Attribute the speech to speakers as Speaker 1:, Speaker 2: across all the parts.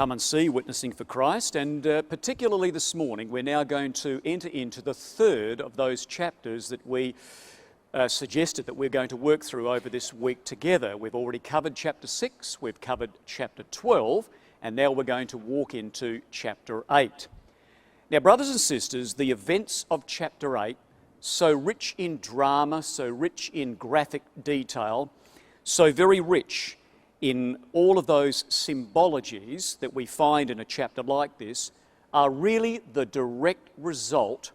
Speaker 1: come and see Witnessing for Christ, and particularly this morning we're now going to enter into the third of those chapters that we suggested that we're going to work through over this week together. We've already covered chapter 6, we've covered chapter 12, and now we're going to walk into chapter 8. Now, brothers and sisters, the events of chapter 8, so rich in drama, so rich in graphic detail, so very rich in all of those symbologies that we find in a chapter like this, are really the direct result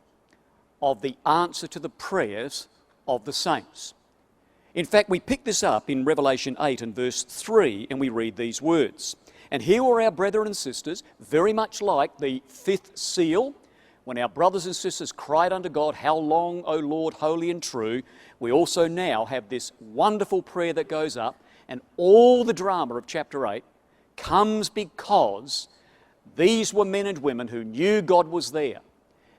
Speaker 1: of the answer to the prayers of the saints. In fact, we pick this up in Revelation 8 and verse 3, and we read these words. And here were our brethren and sisters, very much like the fifth seal, when our brothers and sisters cried unto God, "How long, O Lord, holy and true?" We also now have this wonderful prayer that goes up, and all the drama of chapter 8 comes because these were men and women who knew God was there.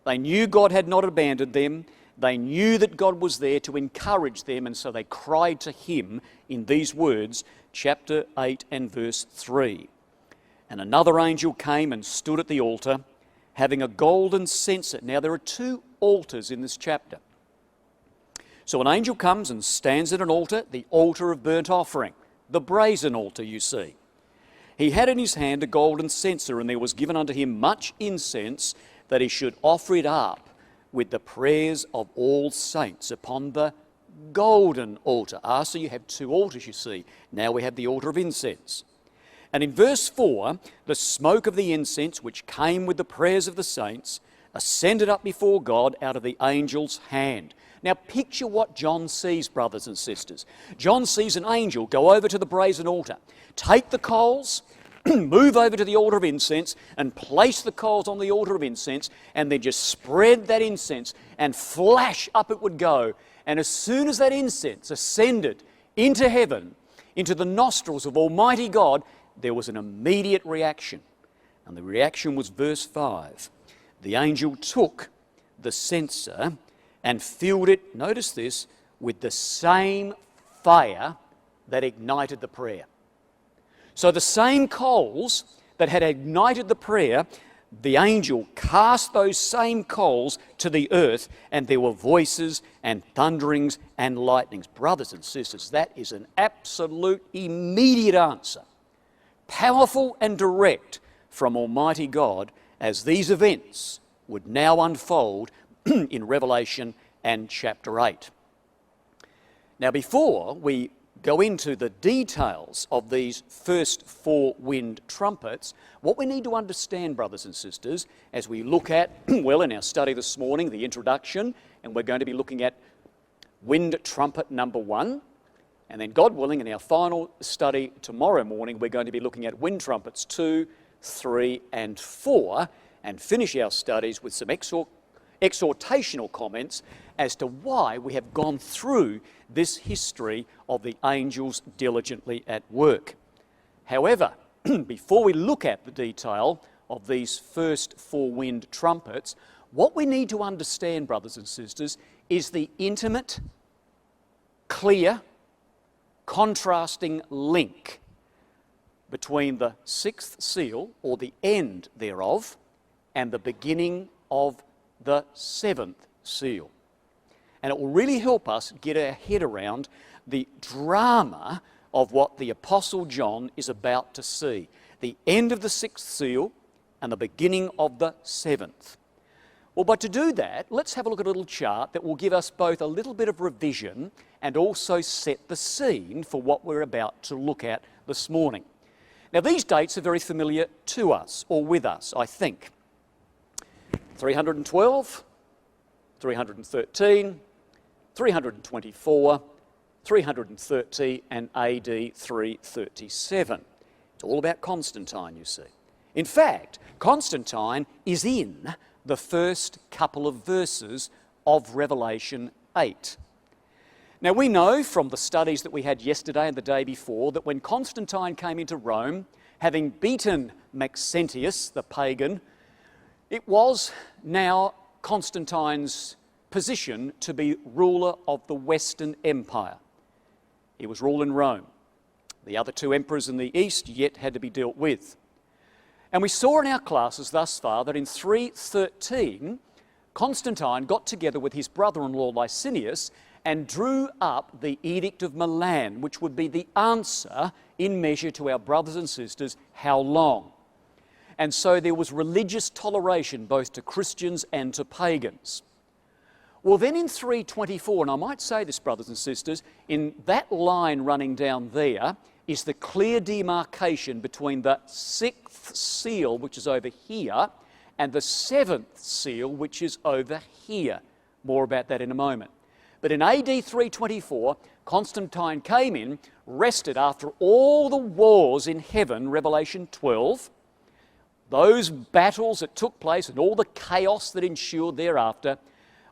Speaker 1: They knew God had not abandoned them. They knew that God was there to encourage them, and so they cried to Him in these words, chapter 8 and verse 3. And another angel came and stood at the altar, having a golden censer. Now there are two altars in this chapter. So an angel comes and stands at an altar, the altar of burnt offering, the brazen altar, you see. He had in his hand a golden censer, and there was given unto him much incense, that he should offer it up with the prayers of all saints upon the golden altar. So you have two altars, you see. Now we have the altar of incense. And in verse 4, the smoke of the incense, which came with the prayers of the saints, ascended up before God out of the angel's hand. Now picture what John sees, brothers and sisters. John sees an angel go over to the brazen altar, take the coals, move over to the altar of incense, and place the coals on the altar of incense, and then just spread that incense, and flash up it would go. And as soon as that incense ascended into heaven, into the nostrils of Almighty God, there was an immediate reaction. And the reaction was verse 5. The angel took the censer and filled it, notice this, with the same fire that ignited the prayer. So the same coals that had ignited the prayer, the angel cast those same coals to the earth, and there were voices and thunderings and lightnings. Brothers and sisters, that is an absolute immediate answer, powerful and direct from Almighty God, as these events would now unfold in Revelation and chapter 8. Now, before we go into the details of these first four wind trumpets, what we need to understand, brothers and sisters, as we look at, well, in our study this morning, the introduction, and we're going to be looking at wind trumpet number 1, and then, God willing, in our final study tomorrow morning, we're going to be looking at wind trumpets 2, 3, and 4, and finish our studies with some exhortational comments as to why we have gone through this history of the angels diligently at work. However, before we look at the detail of these first four wind trumpets, what we need to understand, brothers and sisters, is the intimate, clear, contrasting link between the sixth seal, or the end thereof, and the beginning of the seventh seal. And it will really help us get our head around the drama of what the Apostle John is about to see. The end of the sixth seal and the beginning of the seventh. Well, but to do that, let's have a look at a little chart that will give us both a little bit of revision and also set the scene for what we're about to look at this morning. Now, these dates are very familiar to us, or with us, I think. 312, 313, 324, 330, and AD 337. It's all about Constantine, you see. In fact, Constantine is in the first couple of verses of Revelation 8. Now, we know from the studies that we had yesterday and the day before that when Constantine came into Rome, having beaten Maxentius, the pagan, it was now Constantine's position to be ruler of the Western Empire. He was ruling Rome. The other two emperors in the east yet had to be dealt with. And we saw in our classes thus far that in 313, Constantine got together with his brother-in-law Licinius and drew up the Edict of Milan, which would be the answer in measure to our brothers and sisters, how long? And so there was religious toleration both to Christians and to pagans. Well, then in 324, and I might say this, brothers and sisters, in that line running down there is the clear demarcation between the 6th seal, which is over here, and the 7th seal, which is over here. More about that in a moment. But in AD 324, Constantine came in, rested after all the wars in heaven, Revelation 12, those battles that took place and all the chaos that ensued thereafter.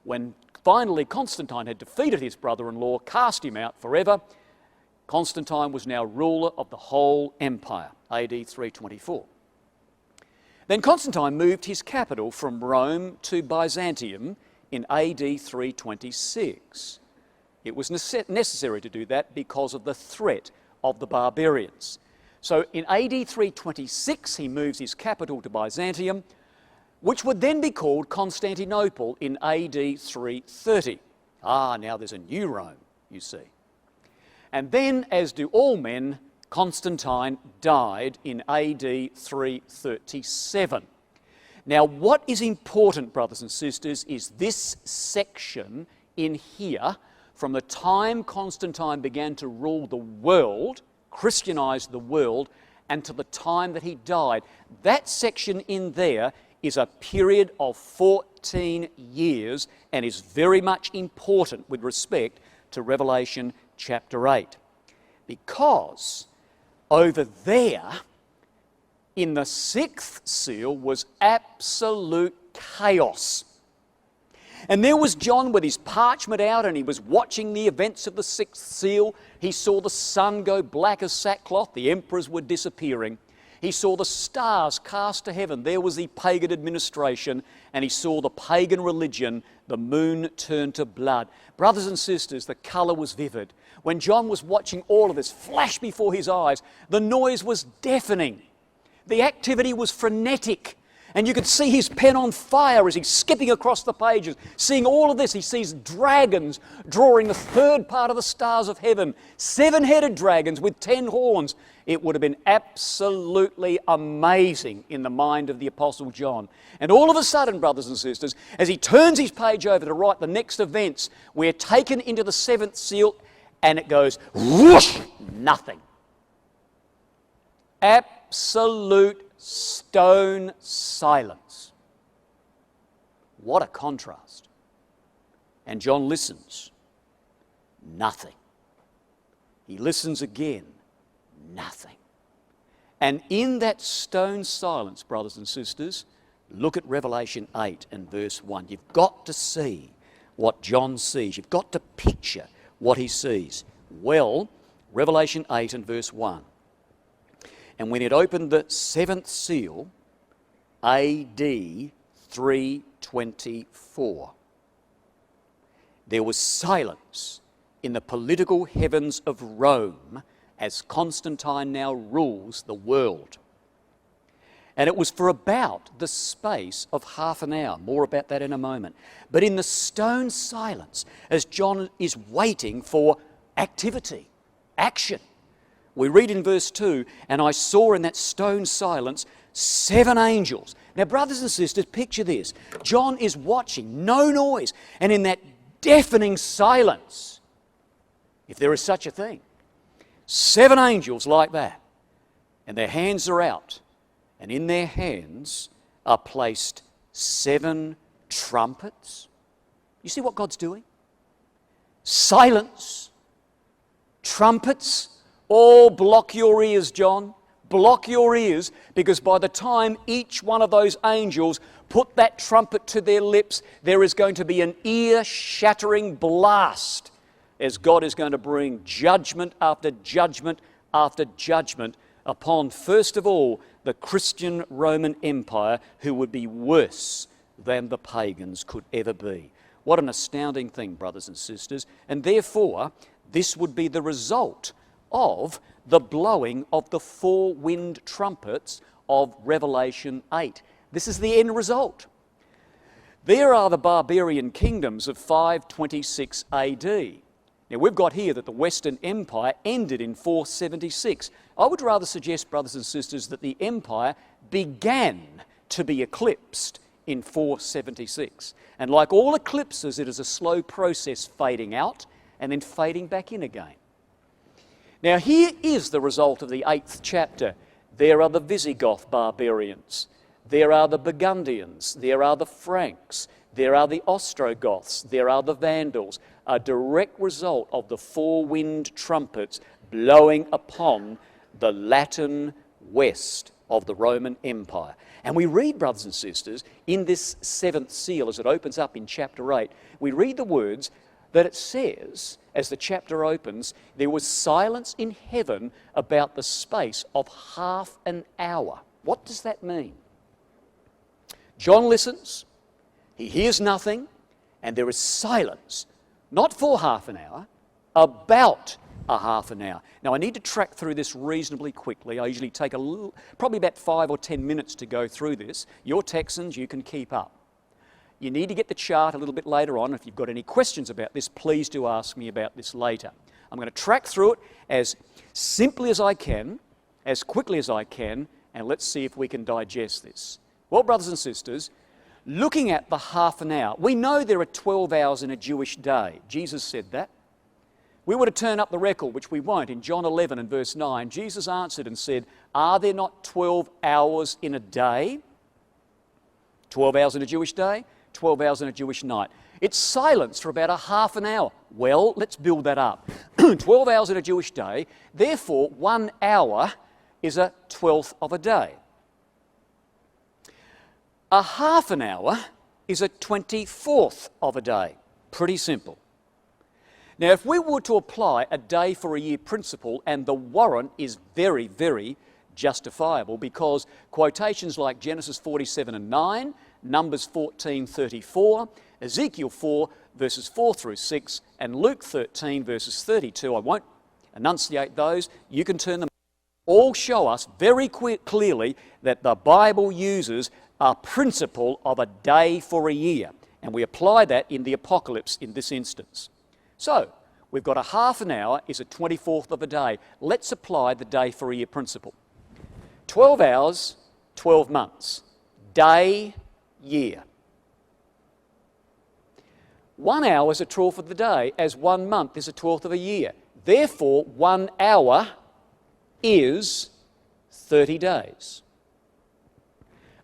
Speaker 1: When finally Constantine had defeated his brother-in-law, cast him out forever, Constantine was now ruler of the whole empire, AD 324. Then Constantine moved his capital from Rome to Byzantium in AD 326. It was necessary to do that because of the threat of the barbarians. So in AD 326 he moves his capital to Byzantium, which would then be called Constantinople in AD 330. Now there's a new Rome, you see. And then, as do all men, Constantine died in AD 337. Now, what is important, brothers and sisters, is this section in here, from the time Constantine began to rule the world, Christianize the world, and to the time that he died. That section in there is a period of 14 years and is very much important with respect to Revelation chapter 8. Because over there, in the 6th seal, was absolute chaos. And there was John with his parchment out, and he was watching the events of the 6th seal. He saw the sun go black as sackcloth. The emperors were disappearing. He saw the stars cast to heaven. There was the pagan administration, and he saw the pagan religion, the moon turn to blood. Brothers and sisters, the colour was vivid. When John was watching all of this flash before his eyes, the noise was deafening. The activity was frenetic. And you could see his pen on fire as he's skipping across the pages. Seeing all of this, he sees dragons drawing the third part of the stars of heaven. 7-headed dragons with 10 horns. It would have been absolutely amazing in the mind of the Apostle John. And all of a sudden, brothers and sisters, as he turns his page over to write the next events, we're taken into the 7th seal, and it goes whoosh, nothing. Absolute stone silence. What a contrast. And John listens. Nothing. He listens again. Nothing. And in that stone silence, brothers and sisters, look at Revelation 8 and verse 1. You've got to see what John sees. You've got to picture what he sees. Well, Revelation 8 and verse 1. And when it opened the 7th seal, AD 324, there was silence in the political heavens of Rome as Constantine now rules the world. And it was for about the space of half an hour. More about that in a moment. But in the stone silence, as John is waiting for activity, action, we read in verse 2, and I saw in that stone silence 7 angels. Now, brothers and sisters, picture this. John is watching, no noise, and in that deafening silence, if there is such a thing, 7 angels like that, and their hands are out, and in their hands are placed 7 trumpets. You see what God's doing? Silence, trumpets. Oh, block your ears, John. Block your ears, because by the time each one of those angels put that trumpet to their lips, there is going to be an ear-shattering blast as God is going to bring judgment after judgment after judgment upon, first of all, the Christian Roman Empire, who would be worse than the pagans could ever be. What an astounding thing, brothers and sisters. And therefore, this would be the result of the blowing of the 4 wind trumpets of Revelation 8. This is the end result. There are the barbarian kingdoms of 526 AD. Now, we've got here that the Western Empire ended in 476. I would rather suggest, brothers and sisters, that the empire began to be eclipsed in 476. And like all eclipses, it is a slow process fading out and then fading back in again. Now, here is the result of the 8th chapter. There are the Visigoth barbarians. There are the Burgundians. There are the Franks. There are the Ostrogoths. There are the Vandals. A direct result of the four-wind trumpets blowing upon the Latin west of the Roman Empire. And we read, brothers and sisters, in this 7th seal, as it opens up in chapter 8, we read the words that it says, as the chapter opens, there was silence in heaven about the space of half an hour. What does that mean? John listens, he hears nothing, and there is silence, not for half an hour, about a half an hour. Now, I need to track through this reasonably quickly. I usually take probably about 5 or 10 minutes to go through this. You're Texans, you can keep up. You need to get the chart a little bit later on. If you've got any questions about this, please do ask me about this later. I'm going to track through it as simply as I can, as quickly as I can, and let's see if we can digest this. Well, brothers and sisters, looking at the half an hour, we know there are 12 hours in a Jewish day. Jesus said that. We were to turn up the record, which we won't. In John 11 and verse 9, Jesus answered and said, "Are there not 12 hours in a day?" 12 hours in a Jewish day, 12 hours in a Jewish night. It's silence for about a half an hour. Well, let's build that up. 12 hours in a Jewish day, therefore 1 hour is a 12th of a day. A half an hour is a 24th of a day. Pretty simple. Now, if we were to apply a day for a year principle, and the warrant is very, very justifiable, because quotations like Genesis 47 and 9, Numbers 14:34, Ezekiel 4 verses 4 through 6, and Luke 13 verses 32, I won't enunciate those, you can turn them, all show us very clearly that the Bible uses a principle of a day for a year, and we apply that in the Apocalypse in this instance. So, we've got a half an hour is a 24th of a day. Let's apply the day for a year principle. 12 hours, 12 months. Day, year. 1 hour is a 12th of the day, as 1 month is a 12th of a year. Therefore, 1 hour is 30 days.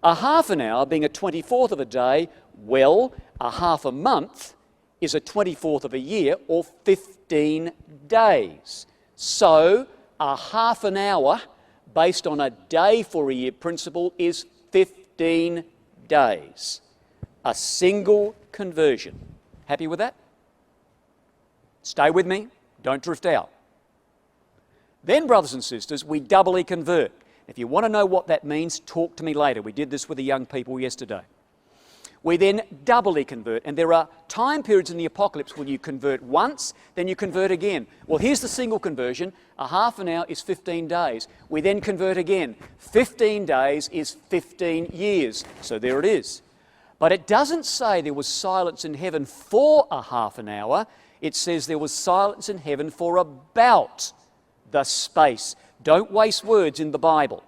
Speaker 1: A half an hour being a 24th of a day, well, a half a month is a 24th of a year, or 15 days. So, a half an hour, based on a day for a year principle, is 15 days. A single conversion. Happy with that? Stay with me, don't drift out. Then, brothers and sisters, we doubly convert. If you want to know what that means, talk to me later. We did this with the young people yesterday. We then doubly convert, and there are time periods in the Apocalypse when you convert once, then you convert again. Well, here's the single conversion. A half an hour is 15 days. We then convert again. 15 days is 15 years. So there it is. But it doesn't say there was silence in heaven for a half an hour. It says there was silence in heaven for about the space. Don't waste words in the Bible.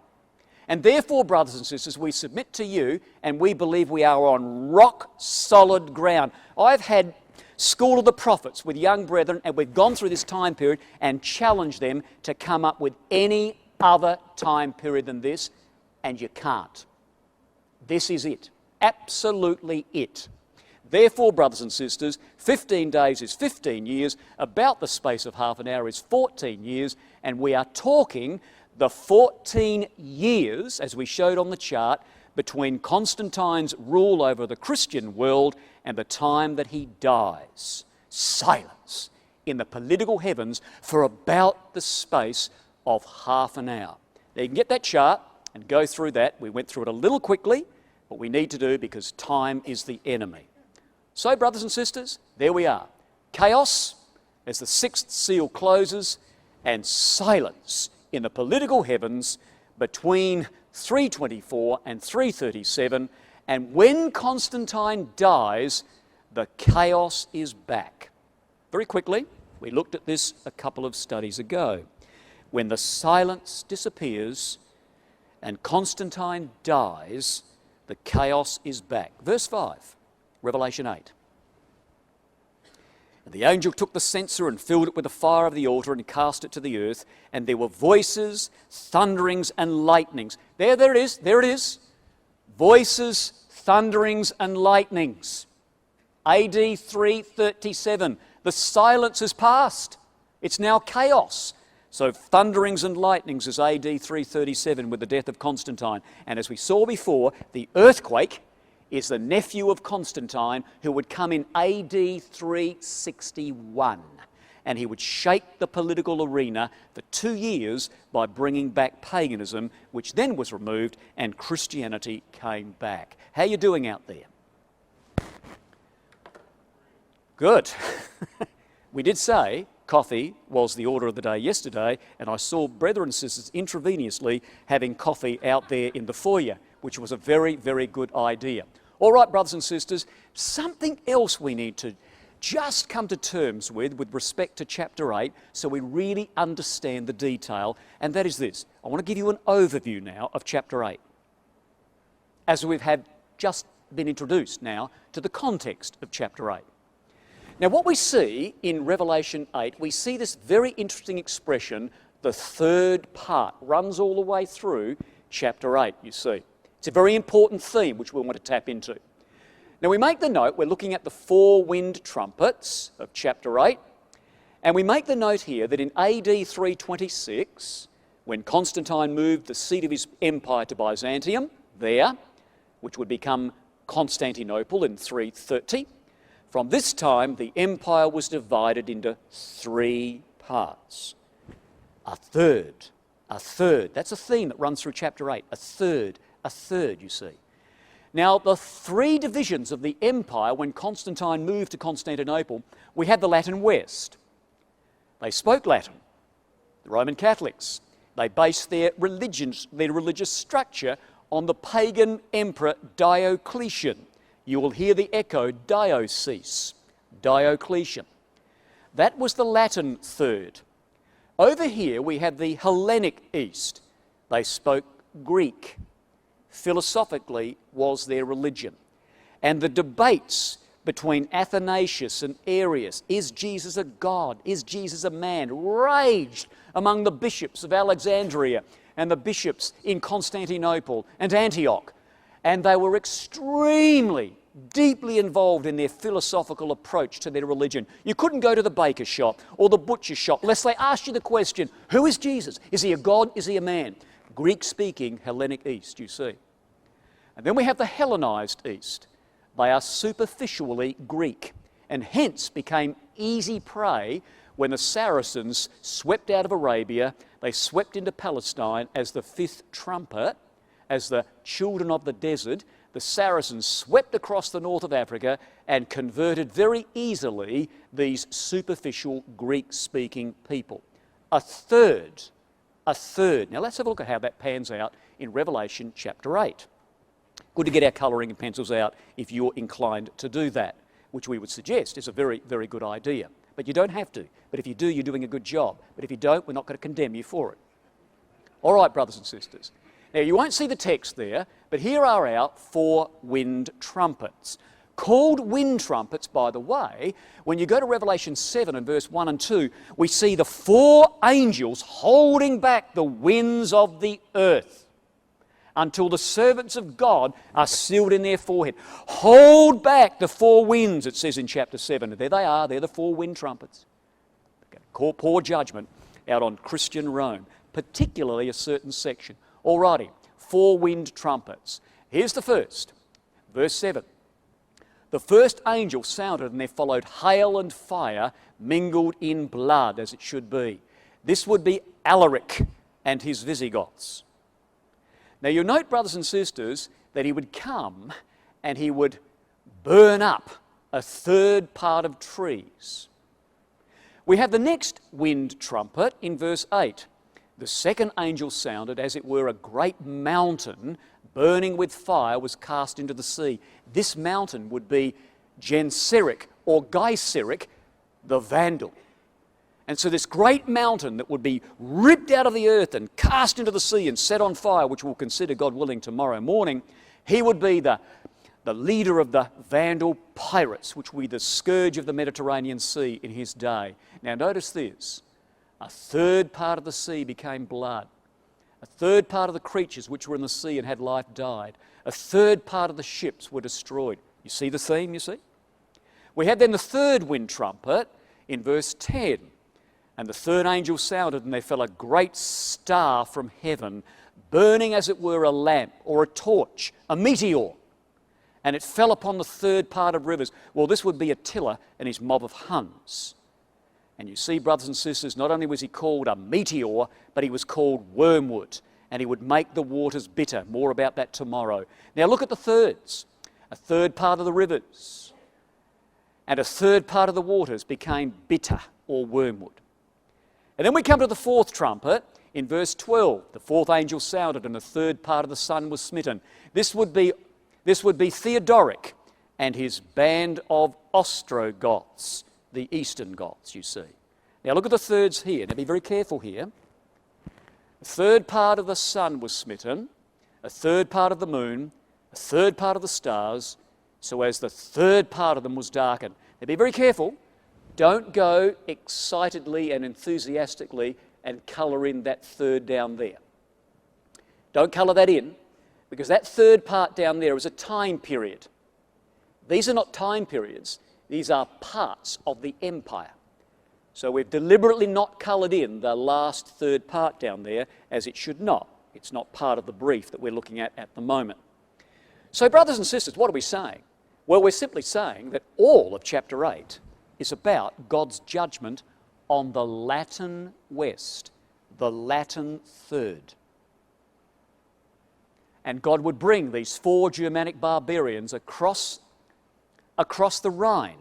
Speaker 1: And therefore, brothers and sisters, we submit to you, and we believe we are on rock-solid ground. I've had School of the Prophets with young brethren, and we've gone through this time period and challenged them to come up with any other time period than this, and you can't. This is it. Absolutely it. Therefore, brothers and sisters, 15 days is 15 years, about the space of half an hour is 14 years, and we are talking the 14 years, as we showed on the chart, between Constantine's rule over the Christian world and the time that he dies. Silence in the political heavens for about the space of half an hour. Now you can get that chart and go through that. We went through it a little quickly, but we need to do because time is the enemy. So, brothers and sisters, there we are. Chaos as the 6th seal closes, and silence in the political heavens between 324 and 337. And when Constantine dies, the chaos is back. Very quickly, we looked at this a couple of studies ago. When the silence disappears and Constantine dies, the chaos is back. Verse 5, Revelation 8. And the angel took the censer and filled it with the fire of the altar and cast it to the earth. And there were voices, thunderings, and lightnings. There it is. Voices, thunderings, and lightnings. AD 337. The silence has passed. It's now chaos. So thunderings and lightnings is AD 337 with the death of Constantine. And as we saw before, the earthquake is the nephew of Constantine who would come in AD 361. And he would shake the political arena for 2 years by bringing back paganism, which then was removed and Christianity came back. How are you doing out there? Good. We did say coffee was the order of the day yesterday, and I saw brethren and sisters intravenously having coffee out there in the foyer, which was a very, very good idea. All right, brothers and sisters, something else we need to just come to terms with respect to chapter 8 so we really understand the detail, and that is this. I want to give you an overview now of chapter 8, as we've had just been introduced now to the context of chapter 8. Now, what we see in Revelation 8, we see this very interesting expression, the third part, runs all the way through chapter 8, you see. It's a very important theme which we want to tap into. Now, we make the note, we're looking at the four-wind trumpets of chapter 8, and we make the note here that in AD 326, when Constantine moved the seat of his empire to Byzantium, there, which would become Constantinople in 330, from this time, the empire was divided into three parts. A third. That's a theme that runs through chapter 8. A third, you see. Now, the three divisions of the empire, when Constantine moved to Constantinople, we had the Latin West. They spoke Latin, the Roman Catholics. They based their religious structure on the pagan emperor Diocletian. You will hear the echo, Diocese, Diocletian. That was the Latin third. Over here we have the Hellenic East. They spoke Greek. Philosophically was their religion. And the debates between Athanasius and Arius, is Jesus a god, is Jesus a man, raged among the bishops of Alexandria and the bishops in Constantinople and Antioch. And they were extremely, deeply involved in their philosophical approach to their religion. You couldn't go to the baker shop or the butcher shop unless they asked you the question, who is Jesus? Is he a god? Is he a man? Greek-speaking Hellenic East, you see. And then we have the Hellenized East. They are superficially Greek and hence became easy prey when the Saracens swept out of Arabia. They swept into Palestine as the fifth trumpet. As the children of the desert, the Saracens swept across the north of Africa and converted very easily these superficial Greek-speaking people. A third. Now let's have a look at how that pans out in Revelation chapter 8. Good to get our colouring and pencils out if you're inclined to do that, which we would suggest is a very, very good idea. But you don't have to. But if you do, you're doing a good job. But if you don't, we're not going to condemn you for it. All right, brothers and sisters. Now, you won't see the text there, but here are our four wind trumpets. Called wind trumpets, by the way, when you go to Revelation 7 and verse 1 and 2, we see the four angels holding back the winds of the earth until the servants of God are sealed in their forehead. Hold back the four winds, it says in chapter 7. And there they are, they're the four wind trumpets. Pour judgment out on Christian Rome, particularly a certain section. Alrighty, four wind trumpets. Here's the first, verse 7. The first angel sounded, and there followed hail and fire mingled in blood, as it should be. This would be Alaric and his Visigoths. Now you'll note, brothers and sisters, that he would come and he would burn up a third part of trees. We have the next wind trumpet in verse 8. The second angel sounded, as it were, a great mountain burning with fire was cast into the sea. This mountain would be Genseric or Geiseric, the Vandal. And so this great mountain that would be ripped out of the earth and cast into the sea and set on fire, which we'll consider, God willing, tomorrow morning, he would be the leader of the Vandal pirates, which would be the scourge of the Mediterranean Sea in his day. Now notice this. A third part of the sea became blood. A third part of the creatures which were in the sea and had life died. A third part of the ships were destroyed. You see the theme, you see? We had then the third wind trumpet in verse 10. And the third angel sounded, and there fell a great star from heaven, burning as it were a lamp or a torch, a meteor. And it fell upon the third part of rivers. Well, this would be Attila and his mob of Huns. And you see, brothers and sisters, not only was he called a meteor, but he was called wormwood, and he would make the waters bitter. More about that tomorrow. Now look at the thirds. A third part of the rivers and a third part of the waters became bitter or wormwood. And then we come to the fourth trumpet in verse 12. The fourth angel sounded, and the third part of the sun was smitten. This would be Theodoric and his band of Ostrogoths, the eastern Goths, you see. Now look at the thirds here. Now be very careful here. A third part of the sun was smitten, a third part of the moon, a third part of the stars, so as the third part of them was darkened. Now be very careful. Don't go excitedly and enthusiastically and colour in that third down there. Don't colour that in, because that third part down there is a time period. These are not time periods. These are parts of the empire. So we've deliberately not coloured in the last third part down there, as it should not. It's not part of the brief that we're looking at the moment. So brothers and sisters, what are we saying? Well, we're simply saying that all of chapter 8 is about God's judgment on the Latin West, the Latin third. And God would bring these four Germanic barbarians across the Rhine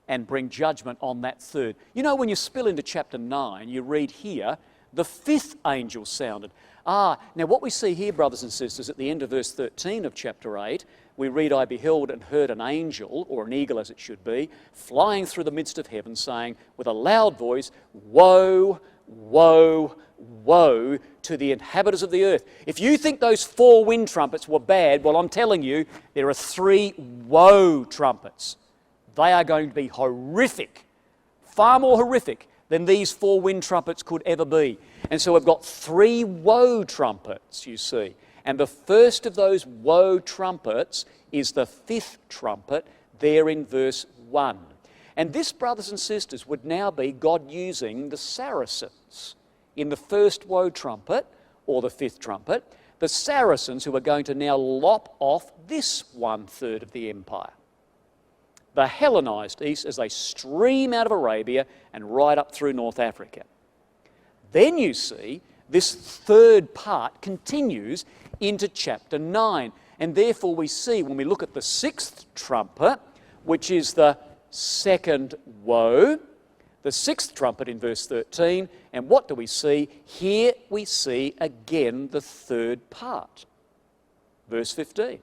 Speaker 1: and bring judgment on that third. You know, when you spill into chapter 9, you read here, the fifth angel sounded. Now what we see here, brothers and sisters, at the end of verse 13 of chapter 8, we read, I beheld and heard an angel, or an eagle as it should be, flying through the midst of heaven, saying with a loud voice, Woe, woe, woe to the inhabitants of the earth. If you think those four wind trumpets were bad, well, I'm telling you, there are three woe trumpets. They are going to be horrific, far more horrific than these four wind trumpets could ever be. And so we've got three woe trumpets, you see. And the first of those woe trumpets is the fifth trumpet there in verse 1. And this, brothers and sisters, would now be God using the Saracens in the first woe trumpet, or the fifth trumpet, the Saracens who are going to now lop off this 1/3 of the empire. The Hellenized East, as they stream out of Arabia and right up through North Africa. Then you see this third part continues into chapter 9. And therefore we see, when we look at the sixth trumpet, which is the second woe, the sixth trumpet in verse 13, and what do we see? Here we see again the third part. Verse 15.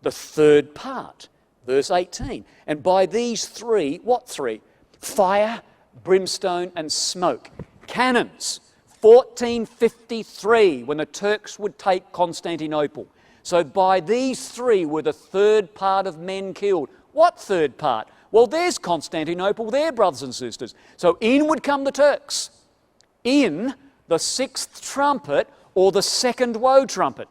Speaker 1: The third part. Verse 18. And by these three, what three? Fire, brimstone and smoke. Cannons. 1453, when the Turks would take Constantinople. So by these three were the third part of men killed. What third part? Well, there's Constantinople there, brothers and sisters. So in would come the Turks. In the sixth trumpet, or the second woe trumpet.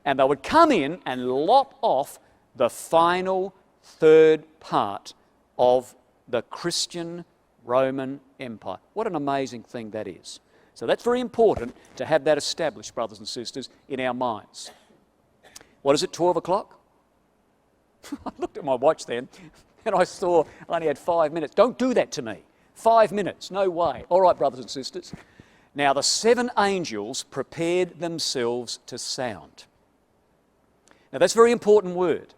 Speaker 1: And they would come in and lop off the final third part of the Christian Roman Empire. What an amazing thing that is. So that's very important to have that established, brothers and sisters, in our minds. What is it, 12 o'clock? I looked at my watch then and I saw I only had 5 minutes. Don't do that to me. 5 minutes, no way. All right, brothers and sisters. Now the seven angels prepared themselves to sound. Now that's a very important word.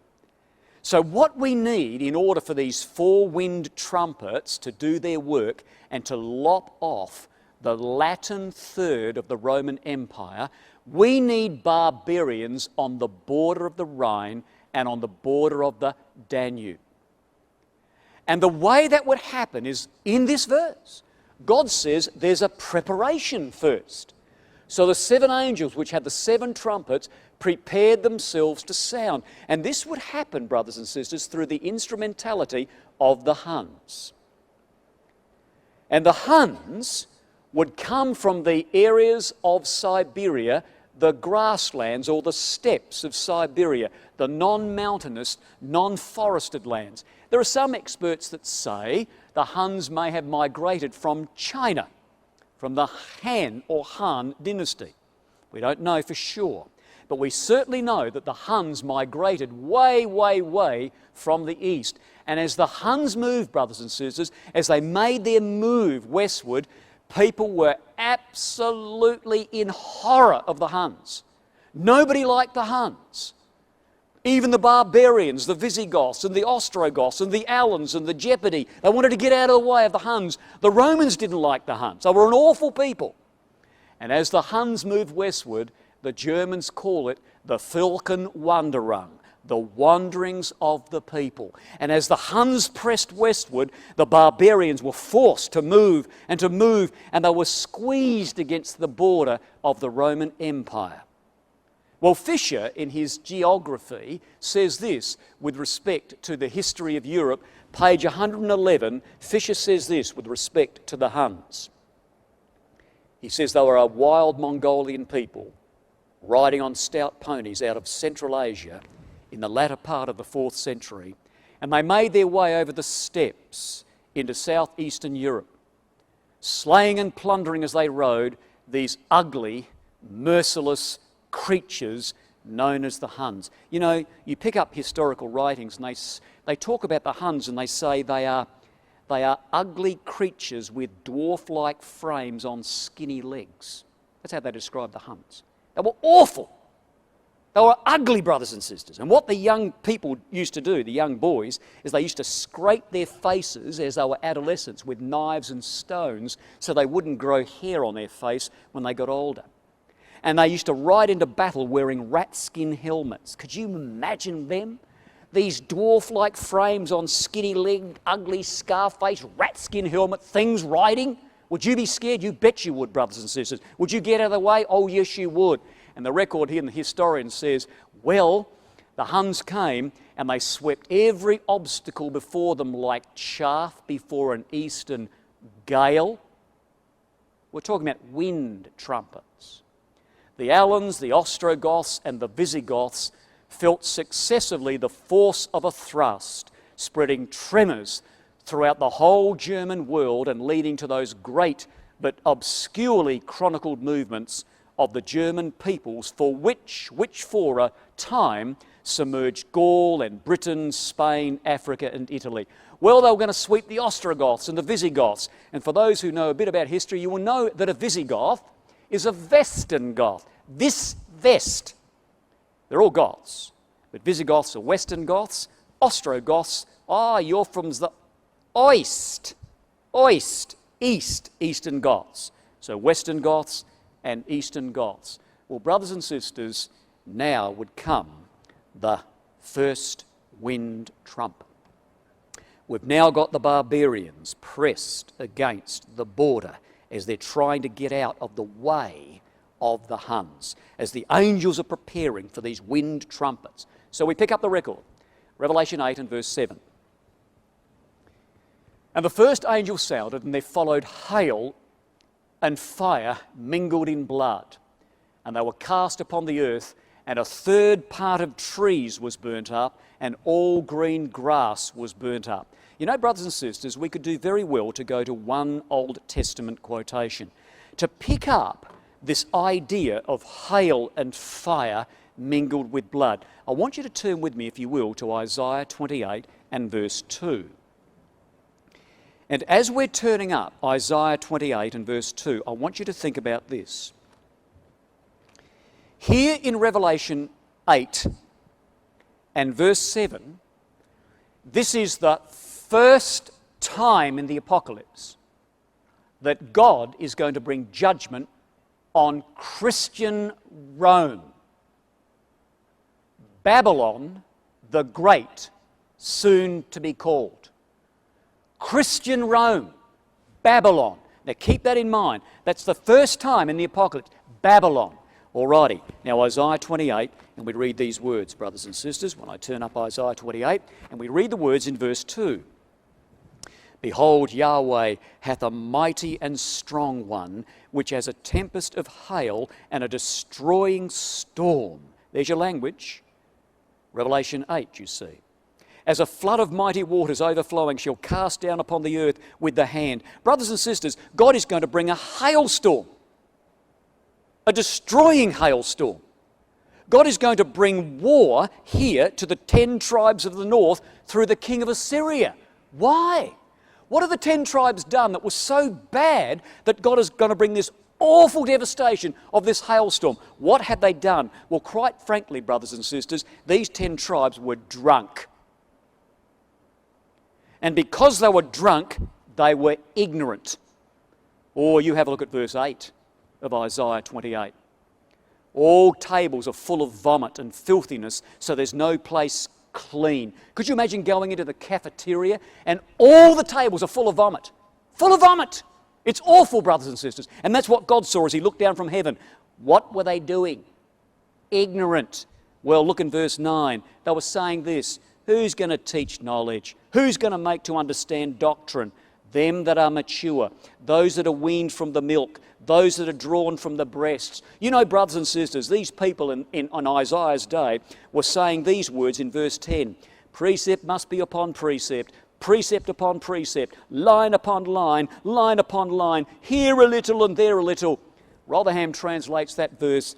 Speaker 1: So what we need in order for these four wind trumpets to do their work and to lop off the Latin third of the Roman Empire, we need barbarians on the border of the Rhine and on the border of the Danube. And the way that would happen is in this verse. God says there's a preparation first. So the seven angels, which had the seven trumpets, prepared themselves to sound. And this would happen, brothers and sisters, through the instrumentality of the Huns. And the Huns would come from the areas of Siberia, the grasslands or the steppes of Siberia, the non-mountainous, non-forested lands. There are some experts that say the Huns may have migrated from China, from the Han or Han dynasty. We don't know for sure, but we certainly know that the Huns migrated way from the east. And as the Huns moved, brothers and sisters, as they made their move westward, people were absolutely in horror of the Huns. Nobody liked the Huns. Even the barbarians, the Visigoths and the Ostrogoths and the Alans and the Gepidae, they wanted to get out of the way of the Huns. The Romans didn't like the Huns. They were an awful people. And as the Huns moved westward, the Germans call it the Völkerwanderung, the wanderings of the people. And as the Huns pressed westward, the barbarians were forced to move, and they were squeezed against the border of the Roman Empire. Well, Fisher, in his geography, says this with respect to the history of Europe. Page 111, Fisher says this with respect to the Huns. He says they were a wild Mongolian people riding on stout ponies out of Central Asia in the latter part of the 4th century, and they made their way over the steppes into southeastern Europe, slaying and plundering as they rode these ugly, merciless creatures known as the Huns. You know, you pick up historical writings and they talk about the Huns and they say they are ugly creatures with dwarf-like frames on skinny legs. That's how they describe the Huns. They were awful. They were ugly, brothers and sisters. And what the young people used to do, the young boys, is they used to scrape their faces as they were adolescents with knives and stones so they wouldn't grow hair on their face when they got older. And they used to ride into battle wearing rat skin helmets. Could you imagine them? These dwarf-like frames on skinny-legged, ugly, scar-faced, rat skin helmet things riding. Would you be scared? You bet you would, brothers and sisters. Would you get out of the way? Oh, yes, you would. And the record here in the historian says, well, the Huns came and they swept every obstacle before them like chaff before an eastern gale. We're talking about wind trumpets. The Alans, the Ostrogoths, and the Visigoths felt successively the force of a thrust, spreading tremors throughout the whole German world and leading to those great but obscurely chronicled movements of the German peoples which for a time submerged Gaul and Britain, Spain, Africa and Italy. Well, they were going to sweep the Ostrogoths and the Visigoths. And for those who know a bit about history, you will know that a Visigoth is a Western Goth. This West. They're all Goths. But Visigoths are Western Goths. Ostrogoths, you're from the Oist, Eastern Goths. So Western Goths and Eastern Goths. Well, brothers and sisters, now would come the first wind trumpet. We've now got the barbarians pressed against the border as they're trying to get out of the way of the Huns, as the angels are preparing for these wind trumpets. So we pick up the record, Revelation 8 and verse 7. And the first angel sounded, and there followed hail and fire mingled in blood, and they were cast upon the earth, and a third part of trees was burnt up, and all green grass was burnt up. You know, brothers and sisters, we could do very well to go to one Old Testament quotation to pick up this idea of hail and fire mingled with blood. I want you to turn with me, if you will, to Isaiah 28 and verse 2. And as we're turning up Isaiah 28 and verse 2, I want you to think about this. Here in Revelation 8 and verse 7, this is the first time in the apocalypse that God is going to bring judgment on Christian Rome. Babylon the Great, soon to be called. Christian Rome, Babylon. Now keep that in mind. That's the first time in the Apocalypse, Babylon. Alrighty, now Isaiah 28, and we read these words, brothers and sisters, when I turn up Isaiah 28, and we read the words in verse 2. Behold, Yahweh hath a mighty and strong one, which has a tempest of hail and a destroying storm. There's your language. Revelation 8, you see. As a flood of mighty waters overflowing shall cast down upon the earth with the hand. Brothers and sisters, God is going to bring a hailstorm, a destroying hailstorm. God is going to bring war here to the 10 tribes of the north through the king of Assyria. Why? What have the 10 tribes done that was so bad that God is going to bring this awful devastation of this hailstorm? What had they done? Well, quite frankly, brothers and sisters, these 10 tribes were drunk. And because they were drunk, they were ignorant. Or you have a look at verse 8 of Isaiah 28. All tables are full of vomit and filthiness, so there's no place clean. Could you imagine going into the cafeteria and all the tables are full of vomit? Full of vomit! It's awful, brothers and sisters. And that's what God saw as He looked down from heaven. What were they doing? Ignorant. Well, look in verse 9. They were saying this: who's going to teach knowledge? Who's going to make to understand doctrine? Them that are mature, those that are weaned from the milk, those that are drawn from the breasts. You know, brothers and sisters, these people on Isaiah's day were saying these words in verse 10. Precept must be upon precept, precept upon precept, line upon line, line upon line, here a little and there a little. Rotherham translates that verse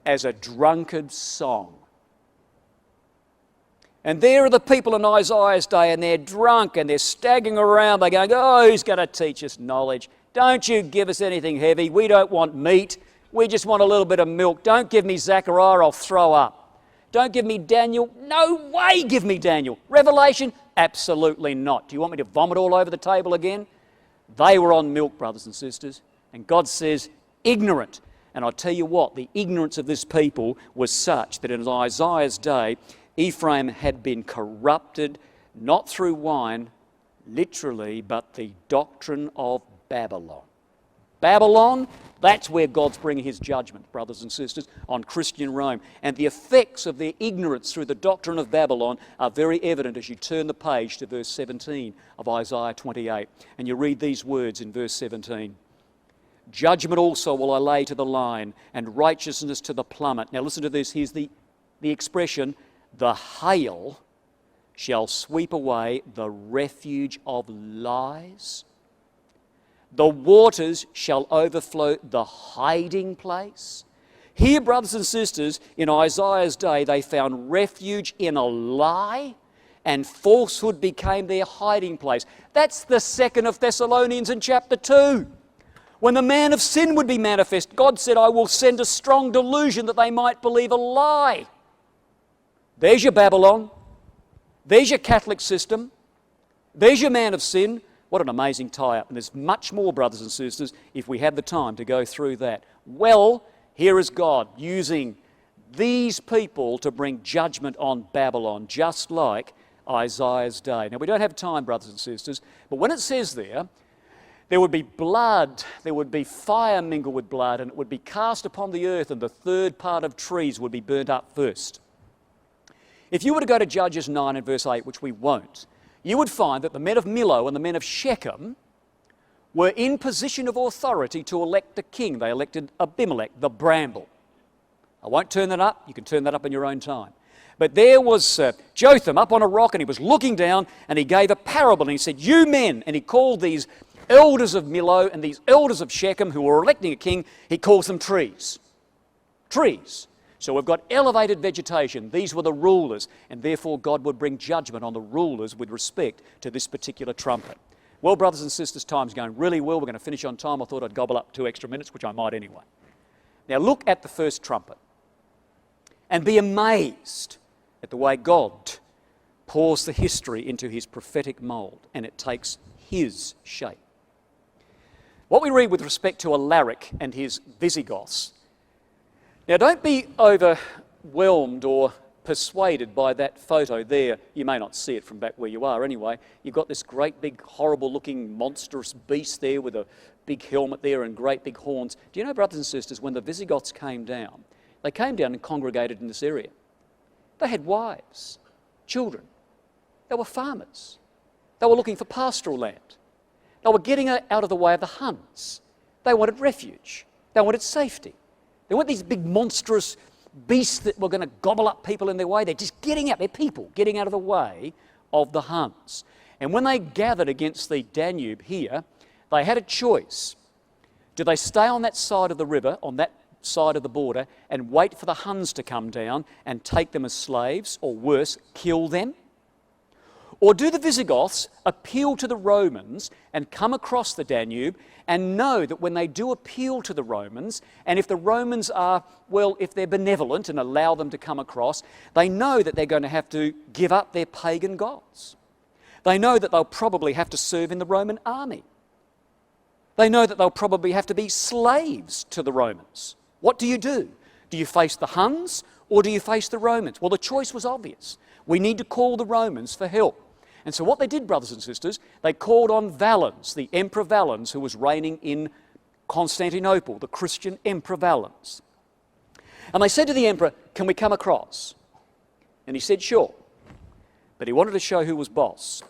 Speaker 1: as a drunkard song. And there are the people in Isaiah's day, and they're drunk and they're staggering around. They're going, oh, who's going to teach us knowledge? Don't you give us anything heavy. We don't want meat. We just want a little bit of milk. Don't give me Zechariah, I'll throw up. Don't give me Daniel. No way give me Daniel. Revelation? Absolutely not. Do you want me to vomit all over the table again? They were on milk, brothers and sisters. And God says, ignorant. And I'll tell you what, the ignorance of this people was such that in Isaiah's day, Ephraim had been corrupted, not through wine, literally, but the doctrine of Babylon. Babylon, that's where God's bringing His judgment, brothers and sisters, on Christian Rome. And the effects of their ignorance through the doctrine of Babylon are very evident as you turn the page to verse 17 of Isaiah 28. And you read these words in verse 17. Judgment also will I lay to the line, and righteousness to the plummet. Now listen to this, here's the expression, the hail shall sweep away the refuge of lies. The waters shall overflow the hiding place. Here, brothers and sisters, in Isaiah's day, they found refuge in a lie, and falsehood became their hiding place. That's the 2nd of Thessalonians in chapter 2. When the man of sin would be manifest, God said, I will send a strong delusion that they might believe a lie. There's your Babylon. There's your Catholic system. There's your man of sin. What an amazing tie-up. And there's much more, brothers and sisters, if we had the time to go through that. Well, here is God using these people to bring judgment on Babylon, just like Isaiah's day. Now, we don't have time, brothers and sisters, but when it says there would be blood, there would be fire mingled with blood, and it would be cast upon the earth, and the third part of trees would be burnt up first. If you were to go to Judges 9 and verse 8, which we won't, you would find that the men of Millo and the men of Shechem were in position of authority to elect a king. They elected Abimelech, the bramble. I won't turn that up. You can turn that up in your own time. But there was Jotham up on a rock, and he was looking down, and he gave a parable, and he said, you men, and he called these elders of Millo and these elders of Shechem who were electing a king, he calls them trees. Trees. So we've got elevated vegetation. These were the rulers, and therefore God would bring judgment on the rulers with respect to this particular trumpet. Well, brothers and sisters, time's going really well. We're going to finish on time. I thought I'd gobble up 2 extra minutes, which I might anyway. Now look at the first trumpet and be amazed at the way God pours the history into His prophetic mould, and it takes His shape. What we read with respect to Alaric and his Visigoths. Now, don't be overwhelmed or persuaded by that photo there. You may not see it from back where you are anyway. You've got this great big horrible looking monstrous beast there with a big helmet there and great big horns. Do you know, brothers and sisters, when the Visigoths came down, they came down and congregated in this area. They had wives, children. They were farmers. They were looking for pastoral land. They were getting out of the way of the Huns. They wanted refuge. They wanted safety. They weren't these big monstrous beasts that were going to gobble up people in their way. They're just getting out. They're people getting out of the way of the Huns. And when they gathered against the Danube here, they had a choice. Do they stay on that side of the river, on that side of the border, and wait for the Huns to come down and take them as slaves, or worse, kill them? Or do the Visigoths appeal to the Romans and come across the Danube and know that when they do appeal to the Romans, and if the Romans are, well, if they're benevolent and allow them to come across, they know that they're going to have to give up their pagan gods. They know that they'll probably have to serve in the Roman army. They know that they'll probably have to be slaves to the Romans. What do? Do you face the Huns or do you face the Romans? Well, the choice was obvious. We need to call the Romans for help. And so what they did, brothers and sisters, they called on Valens, the Emperor Valens, who was reigning in Constantinople, the Christian Emperor Valens. And they said to the emperor, can we come across? And he said, sure. But he wanted to show who was boss.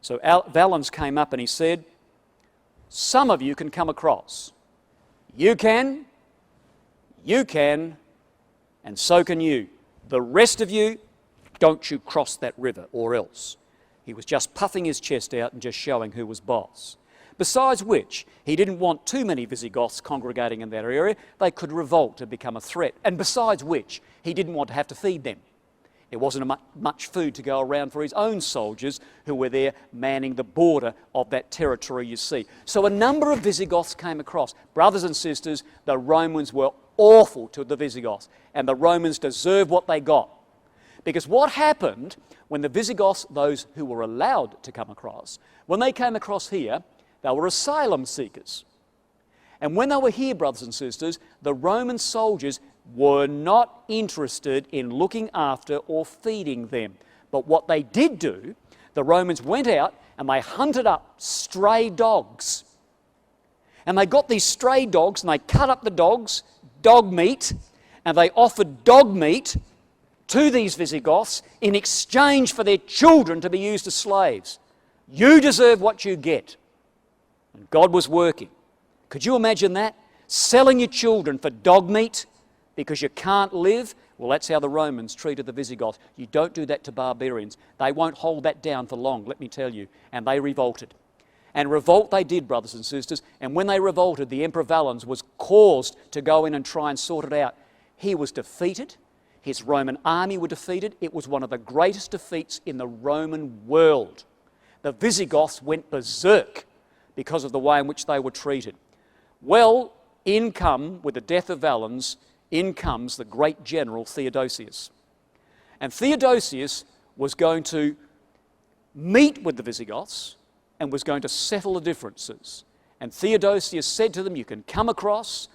Speaker 1: So Valens came up and he said, some of you can come across. You can, and so can you. The rest of you, don't you cross that river, or else. He was just puffing his chest out and just showing who was boss. Besides which, he didn't want too many Visigoths congregating in that area. They could revolt and become a threat. And besides which, he didn't want to have to feed them. There wasn't much food to go around for his own soldiers who were there manning the border of that territory, you see. So a number of Visigoths came across. Brothers and sisters, the Romans were awful to the Visigoths, and the Romans deserved what they got. Because what happened when the Visigoths, those who were allowed to come across, when they came across here, they were asylum seekers. And when they were here, brothers and sisters, the Roman soldiers were not interested in looking after or feeding them. But what they did do, the Romans went out and they hunted up stray dogs. And they got these stray dogs and they cut up the dogs, dog meat, and they offered dog meat to these Visigoths in exchange for their children to be used as slaves. You deserve what you get. And God was working. Could you imagine that? Selling your children for dog meat because you can't live? Well, that's how the Romans treated the Visigoths. You don't do that to barbarians. They won't hold that down for long, let me tell you. And they revolted. And revolt they did, brothers and sisters. And when they revolted, the Emperor Valens was caused to go in and try and sort it out. He was defeated. His Roman army were defeated. It was one of the greatest defeats in the Roman world. The Visigoths went berserk because of the way in which they were treated. Well, with the death of Valens, in comes the great general Theodosius. And Theodosius was going to meet with the Visigoths and was going to settle the differences. And Theodosius said to them, you can come across,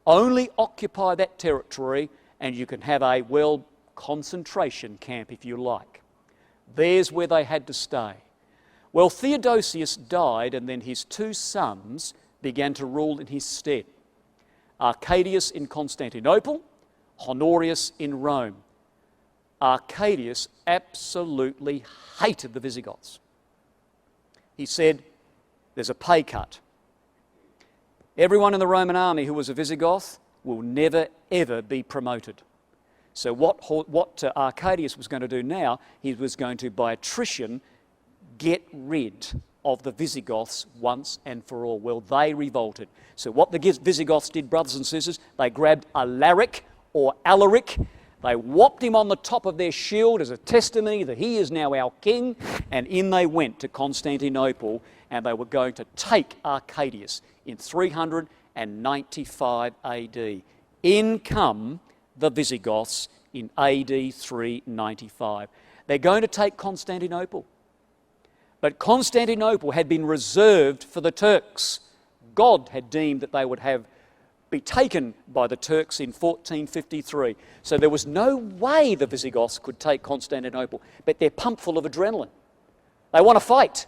Speaker 1: only occupy that territory, and you can have a, concentration camp if you like. There's where they had to stay. Well, Theodosius died, and then his two sons began to rule in his stead. Arcadius in Constantinople, Honorius in Rome. Arcadius absolutely hated the Visigoths. He said, there's a pay cut. Everyone in the Roman army who was a Visigoth will never, ever be promoted. So what Arcadius was going to do now, he was going to, by attrition, get rid of the Visigoths once and for all. Well, they revolted. So what the Visigoths did, brothers and sisters, they grabbed Alaric, they whopped him on the top of their shield as a testimony that he is now our king, and in they went to Constantinople, and they were going to take Arcadius in 395 AD. In come the Visigoths in AD 395. They're going to take Constantinople. But Constantinople had been reserved for the Turks. God had deemed that they would be taken by the Turks in 1453. So there was no way the Visigoths could take Constantinople, but they're pumped full of adrenaline. They want to fight.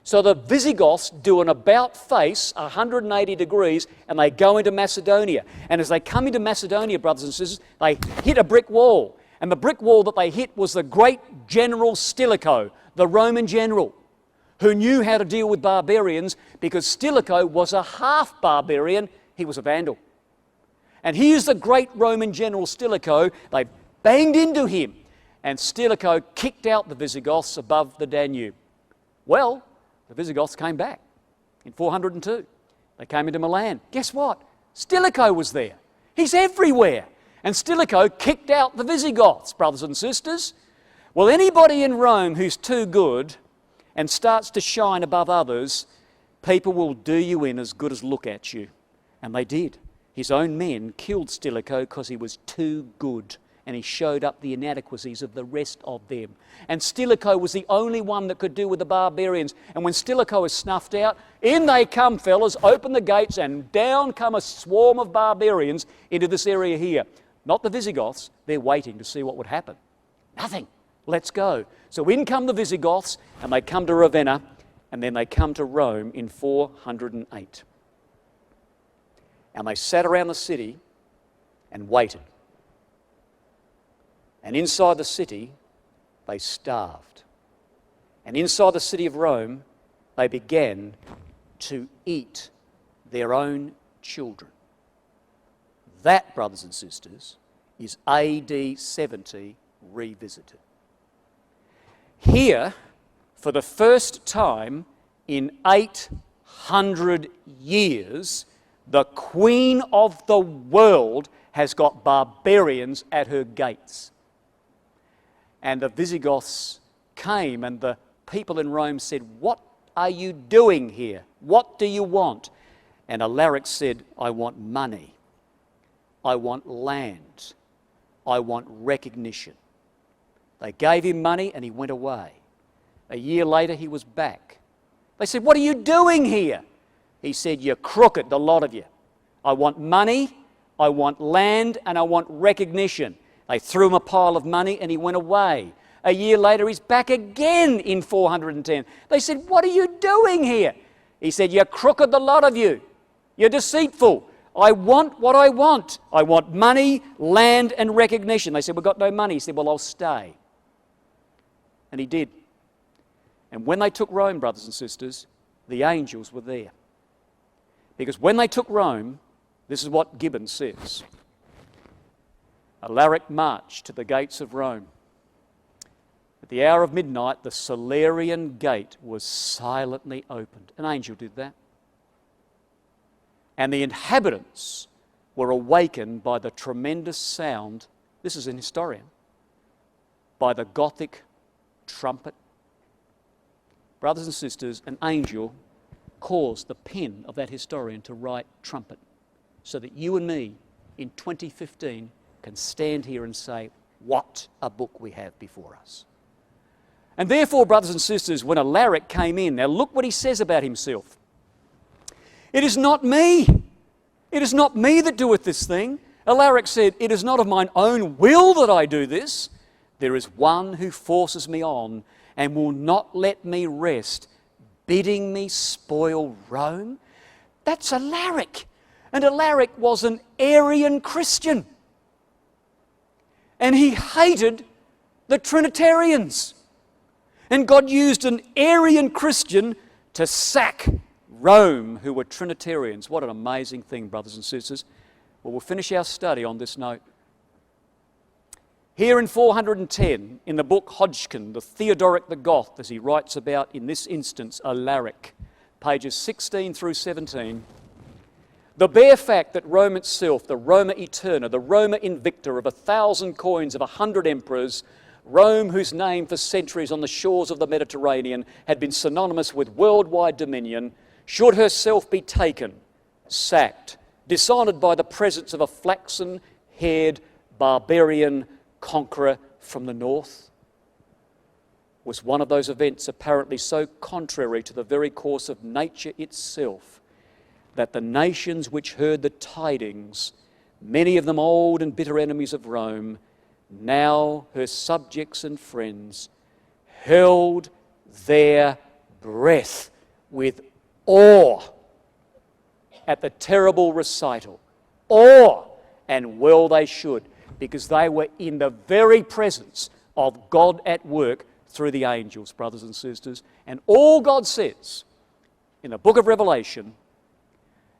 Speaker 1: So the Visigoths do an about-face, 180 degrees, and they go into Macedonia. And as they come into Macedonia, brothers and sisters, they hit a brick wall. And the brick wall that they hit was the great general Stilicho, the Roman general, who knew how to deal with barbarians, because Stilicho was a half-barbarian. He was a Vandal. And here's the great Roman general Stilicho. They banged into him, and Stilicho kicked out the Visigoths above the Danube. Well, the Visigoths came back in 402. They came into Milan. Guess what? Stilicho was there. He's everywhere. And Stilicho kicked out the Visigoths, brothers and sisters. Well, anybody in Rome who's too good and starts to shine above others, people will do you in as good as look at you. And they did. His own men killed Stilicho because he was too good, and he showed up the inadequacies of the rest of them. And Stilicho was the only one that could deal with the barbarians. And when Stilicho is snuffed out, in they come, fellas, open the gates, and down come a swarm of barbarians into this area here. Not the Visigoths, they're waiting to see what would happen. Nothing. Let's go. So in come the Visigoths, and they come to Ravenna, and then they come to Rome in 408. And they sat around the city and waited. And inside the city, they starved. And inside the city of Rome, they began to eat their own children. That, brothers and sisters, is AD 70 revisited. Here, for the first time in 800 years, the Queen of the world has got barbarians at her gates. And the Visigoths came, and the people in Rome said, "What are you doing here? What do you want?" And Alaric said, "I want money. I want land. I want recognition." They gave him money and he went away. A year later he was back. They said, "What are you doing here?" He said, "You're crooked, the lot of you. I want money, I want land, and I want recognition." They threw him a pile of money and he went away. A year later he's back again in 410. They said, "What are you doing here?" He said, "You're crooked, the lot of you. You're deceitful. I want what I want. I want money, land, and recognition." They said, "We've got no money." He said, "Well, I'll stay." And he did. And when they took Rome, brothers and sisters, the angels were there. Because when they took Rome, this is what Gibbon says. Alaric marched to the gates of Rome. At the hour of midnight, the Salarian gate was silently opened. An angel did that. And the inhabitants were awakened by the tremendous sound, this is an historian, by the Gothic trumpet. Brothers and sisters, an angel caused the pen of that historian to write trumpet, so that you and me in 2015 can stand here and say, what a book we have before us. And therefore, brothers and sisters, when Alaric came in, now look what he says about himself. "It is not me. It is not me that doeth this thing." Alaric said, "It is not of mine own will that I do this. There is one who forces me on and will not let me rest, bidding me spoil Rome." That's Alaric. And Alaric was an Arian Christian. And he hated the Trinitarians. And God used an Arian Christian to sack Rome, who were Trinitarians. What an amazing thing, brothers and sisters. Well, we'll finish our study on this note. Here in 410, in the book Hodgkin, the Theodoric the Goth, as he writes about, in this instance, Alaric, pages 16 through 17, the bare fact that Rome itself, the Roma Eterna, the Roma Invicta of 1,000 coins of 100 emperors, Rome, whose name for centuries on the shores of the Mediterranean had been synonymous with worldwide dominion, should herself be taken, sacked, dishonoured by the presence of a flaxen-haired barbarian conqueror from the north, was one of those events apparently so contrary to the very course of nature itself that the nations which heard the tidings, many of them old and bitter enemies of Rome, now her subjects and friends, held their breath with awe at the terrible recital. Awe, and well they should, because they were in the very presence of God at work through the angels, brothers and sisters. And all God says in the book of Revelation,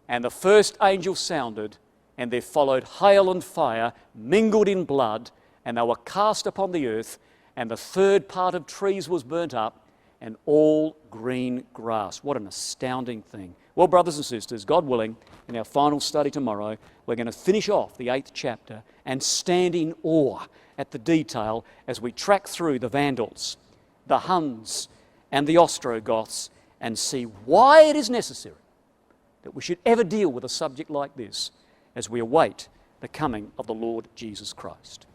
Speaker 1: and the first angel sounded, and there followed hail and fire mingled in blood, and they were cast upon the earth, and the third part of trees was burnt up, and all green grass. What an astounding thing. Well, brothers and sisters, God willing, in our final study tomorrow, we're going to finish off the 8th chapter and stand in awe at the detail as we track through the Vandals, the Huns, and the Ostrogoths, and see why it is necessary that we should ever deal with a subject like this as we await the coming of the Lord Jesus Christ.